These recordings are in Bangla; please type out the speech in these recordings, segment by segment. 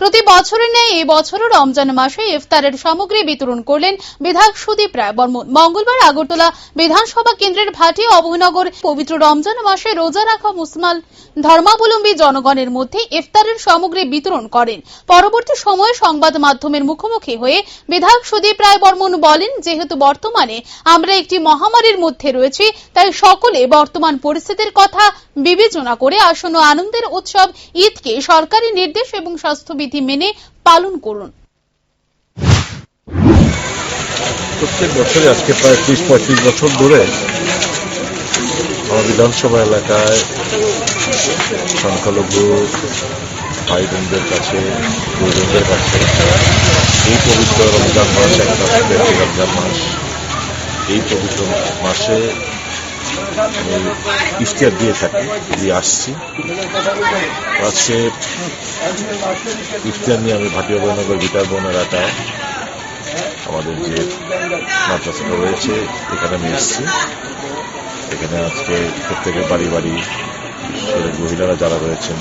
প্রতি বছরের ন্যায় এই বছরও রমজান মাসে ইফতারের সামগ্রী বিতরণ করলেন বিধায়ক সুদীপ রায় বর্মন। মঙ্গলবার আগরতলা বিধানসভা কেন্দ্রের ভাটি অভয়নগর পবিত্র রমজান মাসে রোজা রাখা মুসলমান ধর্মাবলম্বী জনগণের মধ্যে ইফতারের সামগ্রী বিতরণ করেন। পরবর্তী সময়ে সংবাদ মাধ্যমের মুখোমুখি হয়ে বিধায়ক সুদীপ রায় বর্মন বলেন, যেহেতু বর্তমানে আমরা একটি মহামারীর মধ্যে রয়েছি, তাই সকলে বর্তমান পরিস্থিতির কথা বিবেচনা করে আসন্ন আনন্দের উৎসব ঈদকে সরকারি নির্দেশ এবং স্বাস্থ্যবিধি মেনে পালন করুন। প্রত্যেক বছরে আজকে প্রায় 30-35 বছর ধরে আমার বিধানসভা এলাকায় সংখ্যালঘু ভাই বোনদের কাছে গুরুজনদের কাছে এই পবিত্র রমজান মাস, রমজান মাস, এই পবিত্র মাসে আমি ইফতার দিয়ে থাকি, দিয়ে আসছি। আজকে ইফতার নিয়ে আমি ভাটি অভয়নগর বিটারবন এলাকায় আমাদের যে মাদ্রাসাটা রয়েছে এখানে আমি এসেছি। এখানে আজকে প্রত্যেকের বাড়ি বাড়ি মহিলারা যারা রয়েছেন,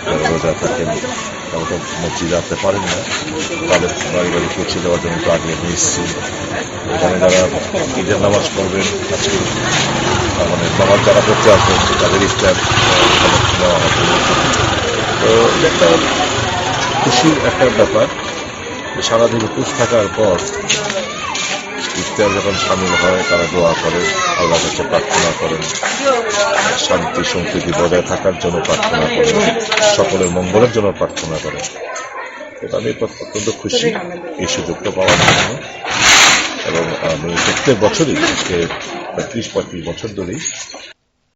যারা রোজা থাকেন, তারা তো মসজিদে আসতে পারেন না, তাদের বাড়ি বাড়ি পৌঁছে দেওয়ার জন্য আগে আমি এসেছি। এখানে যারা ঈদের নামাজ পড়বেন, আজকে মানে নামাজ যারা পড়তে আসবেন তাদের ইফতার নেওয়া হবে। তো একটা খুশির একটা ব্যাপার, সারাদিন উপোস থাকার পর ইফতার যখন সামিল হয় তারা দোয়া করে, আল্লাহর কাছে প্রার্থনা করেন, শান্তি সম্প্রীতি বজায় থাকার জন্য প্রার্থনা করেন, সকলের মঙ্গলের জন্য প্রার্থনা করেন। এটা আমি অত্যন্ত খুশি এই সুযোগটা পাওয়ার জন্য। এবং আমি প্রত্যেক বছরই আজকে 30-35 বছর ধরেই